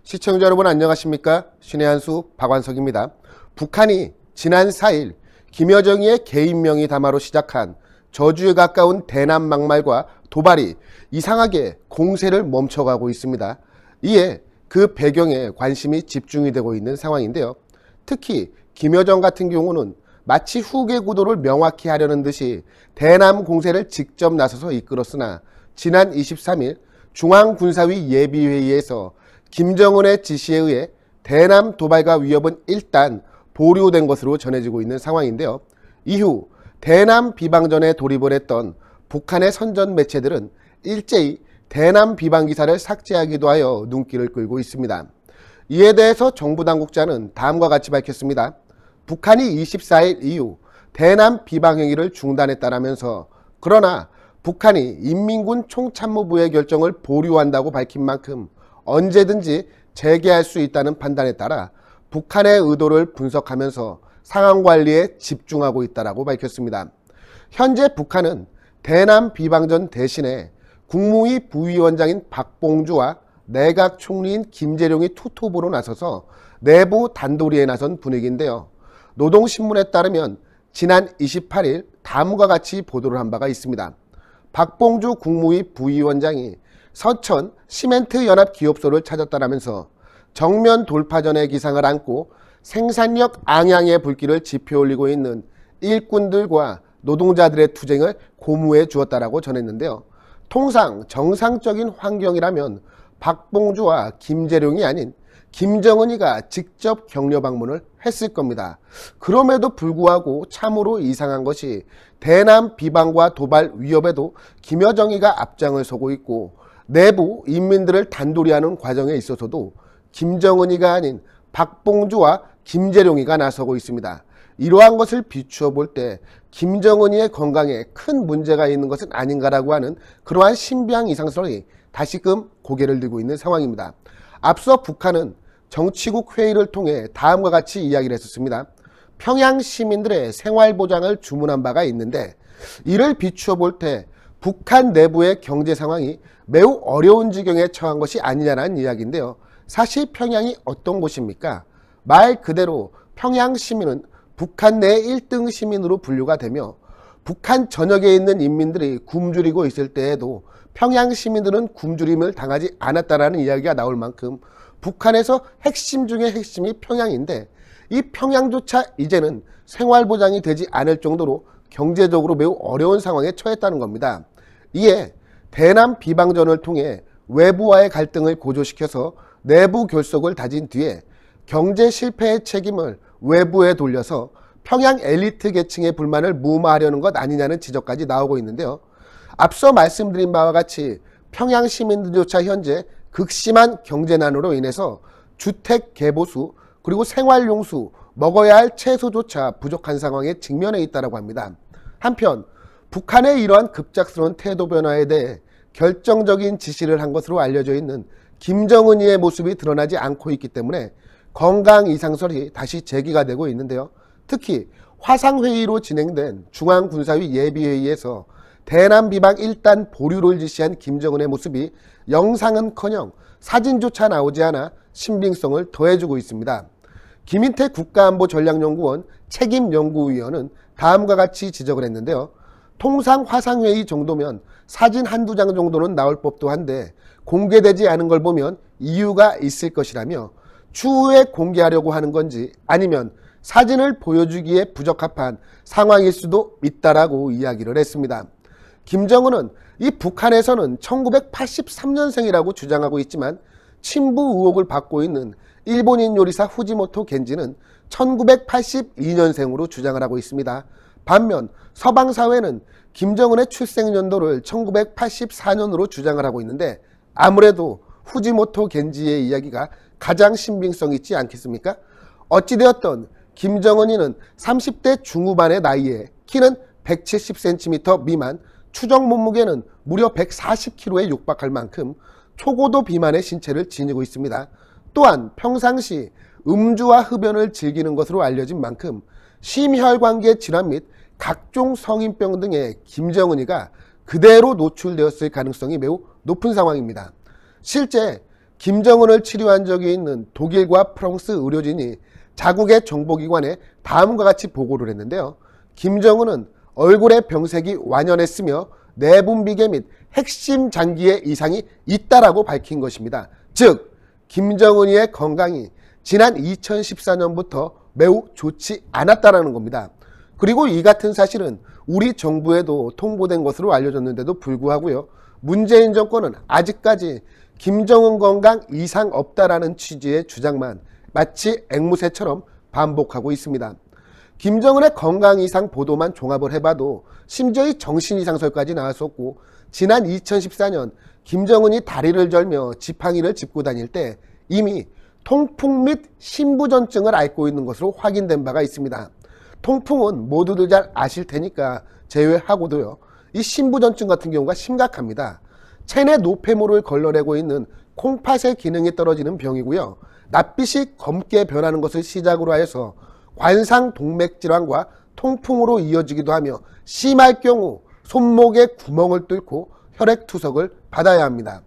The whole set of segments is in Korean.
시청자 여러분 안녕하십니까? 신의 한수 박완석입니다. 북한이 지난 4일 김여정의 개인명의 담화로 시작한 저주에 가까운 대남 막말과 도발이 이상하게 공세를 멈춰가고 있습니다. 이에 그 배경에 관심이 집중이 되고 있는 상황인데요. 특히 김여정 같은 경우는 마치 후계 구도를 명확히 하려는 듯이 대남 공세를 직접 나서서 이끌었으나 지난 23일 중앙군사위 예비회의에서 김정은의 지시에 의해 대남 도발과 위협은 일단 보류된 것으로 전해지고 있는 상황인데요. 이후 대남 비방전에 돌입을 했던 북한의 선전 매체들은 일제히 대남 비방 기사를 삭제하기도 하여 눈길을 끌고 있습니다. 이에 대해서 정부 당국자는 다음과 같이 밝혔습니다. 북한이 24일 이후 대남 비방 행위를 중단했다라면서 그러나 북한이 인민군 총참모부의 결정을 보류한다고 밝힌 만큼 언제든지 재개할 수 있다는 판단에 따라 북한의 의도를 분석하면서 상황 관리에 집중하고 있다고 밝혔습니다. 현재 북한은 대남 비방전 대신에 국무위 부위원장인 박봉주와 내각 총리인 김재룡이 투톱으로 나서서 내부 단도리에 나선 분위기인데요. 노동신문에 따르면 지난 28일 다음과 같이 보도를 한 바가 있습니다. 박봉주 국무위 부위원장이 서천 시멘트 연합 기업소를 찾았다라면서 정면 돌파전의 기상을 안고 생산력 앙양의 불길을 지펴 올리고 있는 일꾼들과 노동자들의 투쟁을 고무해 주었다라고 전했는데요. 통상 정상적인 환경이라면 박봉주와 김재룡이 아닌 김정은이가 직접 격려 방문을 했을 겁니다. 그럼에도 불구하고 참으로 이상한 것이 대남 비방과 도발 위협에도 김여정이가 앞장을 서고 있고 내부 인민들을 단도리하는 과정에 있어서도 김정은이가 아닌 박봉주와 김재룡이가 나서고 있습니다. 이러한 것을 비추어 볼 때 김정은이의 건강에 큰 문제가 있는 것은 아닌가라고 하는 그러한 신비한 이상설이 다시금 고개를 들고 있는 상황입니다. 앞서 북한은 정치국 회의를 통해 다음과 같이 이야기를 했었습니다. 평양 시민들의 생활보장을 주문한 바가 있는데 이를 비추어 볼 때 북한 내부의 경제 상황이 매우 어려운 지경에 처한 것이 아니냐라는 이야기인데요. 사실 평양이 어떤 곳입니까? 말 그대로 평양 시민은 북한 내 1등 시민으로 분류가 되며 북한 전역에 있는 인민들이 굶주리고 있을 때에도 평양 시민들은 굶주림을 당하지 않았다라는 이야기가 나올 만큼 북한에서 핵심 중의 핵심이 평양인데 이 평양조차 이제는 생활보장이 되지 않을 정도로 경제적으로 매우 어려운 상황에 처했다는 겁니다. 이에 대남 비방전을 통해 외부와의 갈등을 고조시켜서 내부 결속을 다진 뒤에 경제 실패의 책임을 외부에 돌려서 평양 엘리트 계층의 불만을 무마하려는 것 아니냐는 지적까지 나오고 있는데요. 앞서 말씀드린 바와 같이 평양 시민들조차 현재 극심한 경제난으로 인해서 주택 개보수 그리고 생활용수 먹어야 할 채소조차 부족한 상황에 직면해 있다고 합니다. 한편 북한의 이러한 급작스러운 태도 변화에 대해 결정적인 지시를 한 것으로 알려져 있는 김정은이의 모습이 드러나지 않고 있기 때문에 건강 이상설이 다시 제기가 되고 있는데요. 특히 화상회의로 진행된 중앙군사위 예비회의에서 대남 비방 일단 보류를 지시한 김정은의 모습이 영상은커녕 사진조차 나오지 않아 신빙성을 더해주고 있습니다. 김인태 국가안보전략연구원 책임연구위원은 다음과 같이 지적을 했는데요. 통상 화상회의 정도면 사진 한두 장 정도는 나올 법도 한데 공개되지 않은 걸 보면 이유가 있을 것이라며 추후에 공개하려고 하는 건지 아니면 사진을 보여주기에 부적합한 상황일 수도 있다라고 이야기를 했습니다. 김정은은 이 북한에서는 1983년생이라고 주장하고 있지만 친부 의혹을 받고 있는 일본인 요리사 후지모토 겐지는 1982년생으로 주장을 하고 있습니다. 반면 서방사회는 김정은의 출생연도를 1984년으로 주장을 하고 있는데 아무래도 후지모토 겐지의 이야기가 가장 신빙성 있지 않겠습니까? 어찌되었던 김정은이는 30대 중후반의 나이에 키는 170cm 미만, 추정 몸무게는 무려 140kg에 육박할 만큼 초고도 비만의 신체를 지니고 있습니다. 또한 평상시 음주와 흡연을 즐기는 것으로 알려진 만큼 심혈관계 질환 및 각종 성인병 등의 김정은이가 그대로 노출되었을 가능성이 매우 높은 상황입니다. 실제 김정은을 치료한 적이 있는 독일과 프랑스 의료진이 자국의 정보기관에 다음과 같이 보고를 했는데요. 김정은은 얼굴의 병색이 완연했으며 내분비계 및 핵심 장기에 이상이 있다라고 밝힌 것입니다. 즉 김정은이의 건강이 지난 2014년부터 매우 좋지 않았다라는 겁니다. 그리고 이 같은 사실은 우리 정부에도 통보된 것으로 알려졌는데도 불구하고요. 문재인 정권은 아직까지 김정은 건강 이상 없다라는 취지의 주장만 마치 앵무새처럼 반복하고 있습니다. 김정은의 건강 이상 보도만 종합을 해봐도 심지어 이 정신 이상설까지 나왔었고, 지난 2014년 김정은이 다리를 절며 지팡이를 짚고 다닐 때 이미 통풍 및 신부전증을 앓고 있는 것으로 확인된 바가 있습니다. 통풍은 모두들 잘 아실 테니까 제외하고도요. 이 신부전증 같은 경우가 심각합니다. 체내 노폐물을 걸러내고 있는 콩팥의 기능이 떨어지는 병이고요. 낯빛이 검게 변하는 것을 시작으로 하여서 관상동맥질환과 통풍으로 이어지기도 하며 심할 경우 손목에 구멍을 뚫고 혈액투석을 받아야 합니다.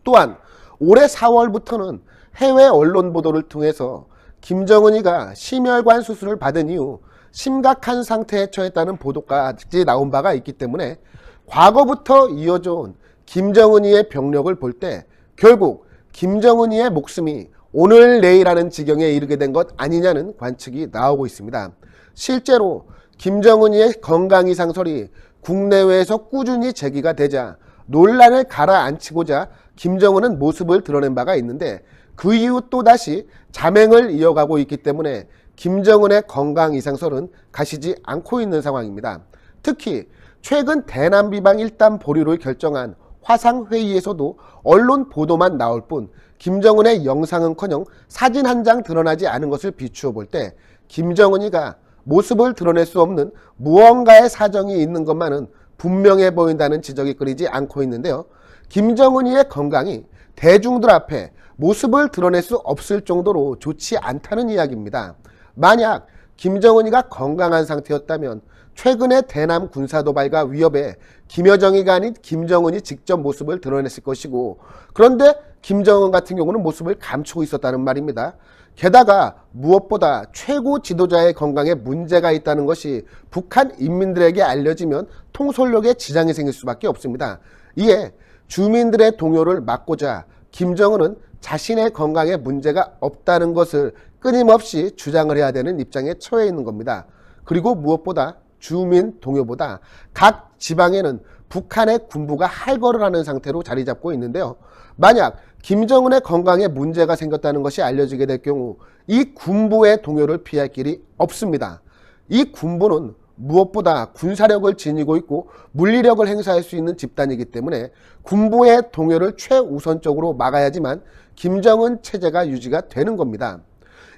또한 올해 4월부터는 해외 언론 보도를 통해서 김정은이가 심혈관 수술을 받은 이후 심각한 상태에 처했다는 보도까지 나온 바가 있기 때문에 과거부터 이어져 온 김정은이의 병력을 볼 때 결국 김정은이의 목숨이 오늘 내일 하는 지경에 이르게 된 것 아니냐는 관측이 나오고 있습니다. 실제로 김정은이의 건강 이상설이 국내외에서 꾸준히 제기가 되자 논란을 가라앉히고자 김정은은 모습을 드러낸 바가 있는데, 그 이후 또다시 잠행을 이어가고 있기 때문에 김정은의 건강 이상설은 가시지 않고 있는 상황입니다. 특히 최근 대남 비방 일단 보류를 결정한 화상회의에서도 언론 보도만 나올 뿐 김정은의 영상은커녕 사진 한 장 드러나지 않은 것을 비추어 볼 때 김정은이가 모습을 드러낼 수 없는 무언가의 사정이 있는 것만은 분명해 보인다는 지적이 끊이지 않고 있는데요. 김정은이의 건강이 대중들 앞에 모습을 드러낼 수 없을 정도로 좋지 않다는 이야기입니다. 만약 김정은이가 건강한 상태였다면 최근의 대남 군사도발과 위협에 김여정이가 아닌 김정은이 직접 모습을 드러냈을 것이고, 그런데 김정은 같은 경우는 모습을 감추고 있었다는 말입니다. 게다가 무엇보다 최고 지도자의 건강에 문제가 있다는 것이 북한 인민들에게 알려지면 통솔력에 지장이 생길 수밖에 없습니다. 이에 주민들의 동요를 막고자 김정은은 자신의 건강에 문제가 없다는 것을 끊임없이 주장을 해야 되는 입장에 처해 있는 겁니다. 그리고 무엇보다 주민 동요보다 각 지방에는 북한의 군부가 할거를 하는 상태로 자리 잡고 있는데요. 만약 김정은의 건강에 문제가 생겼다는 것이 알려지게 될 경우 이 군부의 동요를 피할 길이 없습니다. 이 군부는 무엇보다 군사력을 지니고 있고 물리력을 행사할 수 있는 집단이기 때문에 군부의 동요를 최우선적으로 막아야지만 김정은 체제가 유지가 되는 겁니다.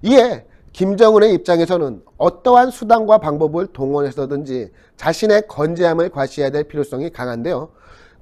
이에 김정은의 입장에서는 어떠한 수단과 방법을 동원해서든지 자신의 건재함을 과시해야 될 필요성이 강한데요.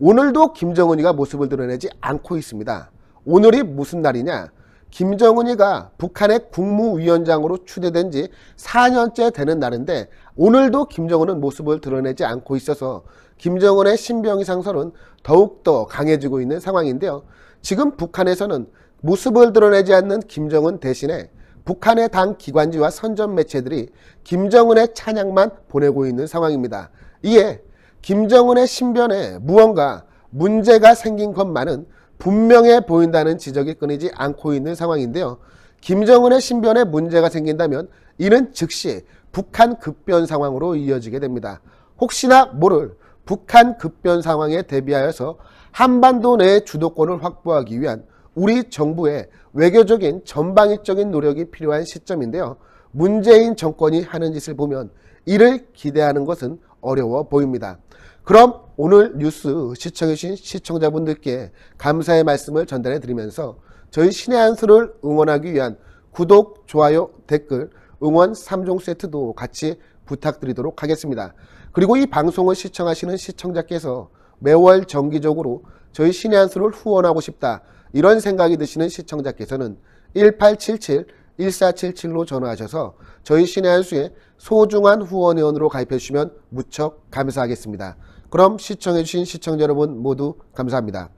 오늘도 김정은이가 모습을 드러내지 않고 있습니다. 오늘이 무슨 날이냐? 김정은이가 북한의 국무위원장으로 추대된 지 4년째 되는 날인데 오늘도 김정은은 모습을 드러내지 않고 있어서 김정은의 신병이상설은 더욱더 강해지고 있는 상황인데요. 지금 북한에서는 모습을 드러내지 않는 김정은 대신에 북한의 당 기관지와 선전 매체들이 김정은의 찬양만 보내고 있는 상황입니다. 이에 김정은의 신변에 무언가 문제가 생긴 것만은 분명해 보인다는 지적이 끊이지 않고 있는 상황인데요. 김정은의 신변에 문제가 생긴다면 이는 즉시 북한 급변 상황으로 이어지게 됩니다. 혹시나 모를 북한 급변 상황에 대비하여서 한반도 내의 주도권을 확보하기 위한 우리 정부의 외교적인 전방위적인 노력이 필요한 시점인데요. 문재인 정권이 하는 짓을 보면 이를 기대하는 것은 어려워 보입니다. 그럼 오늘 뉴스 시청해주신 시청자분들께 감사의 말씀을 전달해 드리면서 저희 신의 한 수를 응원하기 위한 구독, 좋아요, 댓글, 응원 3종 세트도 같이 부탁드리도록 하겠습니다. 그리고 이 방송을 시청하시는 시청자께서 매월 정기적으로 저희 신의 한 수를 후원하고 싶다, 이런 생각이 드시는 시청자께서는 1877-1477로 전화하셔서 저희 신의 한 수의 소중한 후원회원으로 가입해 주시면 무척 감사하겠습니다. 그럼 시청해 주신 시청자 여러분 모두 감사합니다.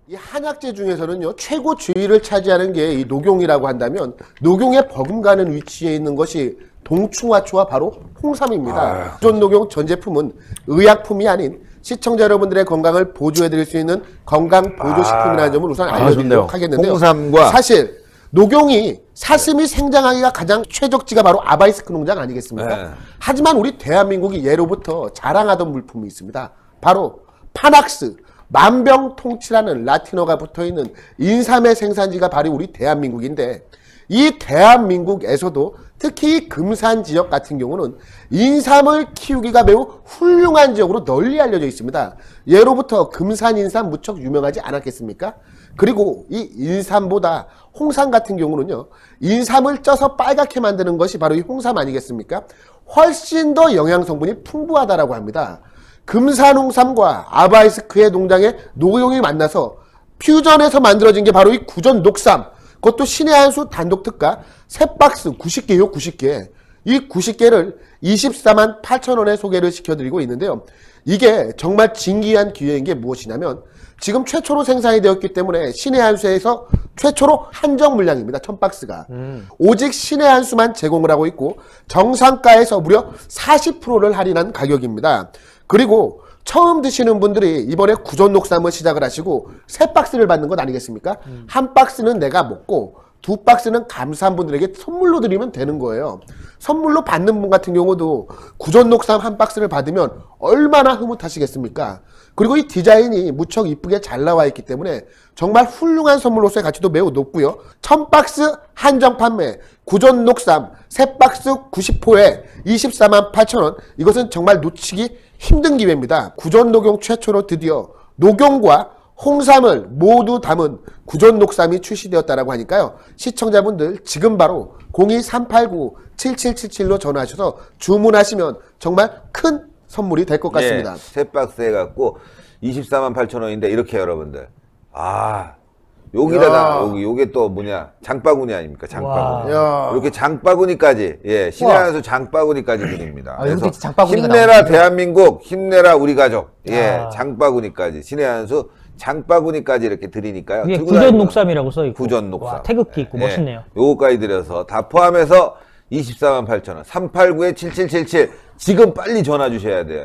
이 한약재 중에서는요, 최고 지위를 차지하는 게 이 녹용이라고 한다면, 녹용에 버금가는 위치에 있는 것이 동충하초와 바로 홍삼입니다. 기존 녹용 전 제품은 의약품이 아닌 시청자 여러분들의 건강을 보조해드릴 수 있는 건강 보조식품이라는 점을 우선 알려드리도록 하겠는데요. 홍삼과 사실 녹용이 사슴이 생장하기가 가장 최적지가 바로 아바이스크 농장 아니겠습니까? 네. 하지만 우리 대한민국이 예로부터 자랑하던 물품이 있습니다. 바로 파낙스, 만병통치라는 라틴어가 붙어있는 인삼의 생산지가 바로 우리 대한민국인데, 이 대한민국에서도 특히 이 금산 지역 같은 경우는 인삼을 키우기가 매우 훌륭한 지역으로 널리 알려져 있습니다. 예로부터 금산 인삼 무척 유명하지 않았겠습니까? 그리고 이 인삼보다 홍삼 같은 경우는요, 인삼을 쪄서 빨갛게 만드는 것이 바로 이 홍삼 아니겠습니까? 훨씬 더 영양 성분이 풍부하다라고 합니다. 금산 홍삼과 아바이스크의 농장의 녹용이 만나서 퓨전해서 만들어진 게 바로 이 구전 녹삼, 그것도 신의 한 수 단독 특가 3박스 90개요, 90개. 이 90개를 24만 8천 원에 소개를 시켜드리고 있는데요. 이게 정말 진기한 기회인 게 무엇이냐면, 지금 최초로 생산이 되었기 때문에 신의 한 수에서 최초로 한정 물량입니다. 1000박스가. 오직 신의 한 수만 제공을 하고 있고, 정상가에서 무려 40%를 할인한 가격입니다. 그리고 처음 드시는 분들이 이번에 구전 녹삼을 시작을 하시고 3박스를 받는 것 아니겠습니까? 한 박스는 내가 먹고 2박스는 감사한 분들에게 선물로 드리면 되는 거예요. 선물로 받는 분 같은 경우도 구전 녹삼 한 박스를 받으면 얼마나 흐뭇하시겠습니까? 그리고 이 디자인이 무척 이쁘게 잘 나와 있기 때문에 정말 훌륭한 선물로서의 가치도 매우 높고요. 1000박스 한정 판매, 구전 녹삼 3박스 90호에 24만 8천 원. 이것은 정말 놓치기 힘든 기회입니다. 구전 녹용 최초로 드디어 녹용과 홍삼을 모두 담은 구전 녹삼이 출시되었다라고 하니까요. 시청자분들 지금 바로 02-389-7777로 전화하셔서 주문하시면 정말 큰 선물이 될 것 같습니다. 예, 3박스 해갖고 24만 8천 원인데 이렇게 여러분들. 여기다가 요게 또 뭐냐, 장바구니 아닙니까? 장바구니. 이렇게 장바구니까지, 예, 신의 한 수 장바구니까지 드립니다. 그래서 힘내라 나오는데. 대한민국, 힘내라 우리 가족, 예, 장바구니까지, 신의 한 수 장바구니까지 이렇게 드리니까요. 이게 구전 녹삼이라고 써있고, 구전 녹삼. 태극기 있고 예, 멋있네요. 요거까지 드려서 다 포함해서 24만 8천 원, 389-7777 지금 빨리 전화 주셔야 돼요.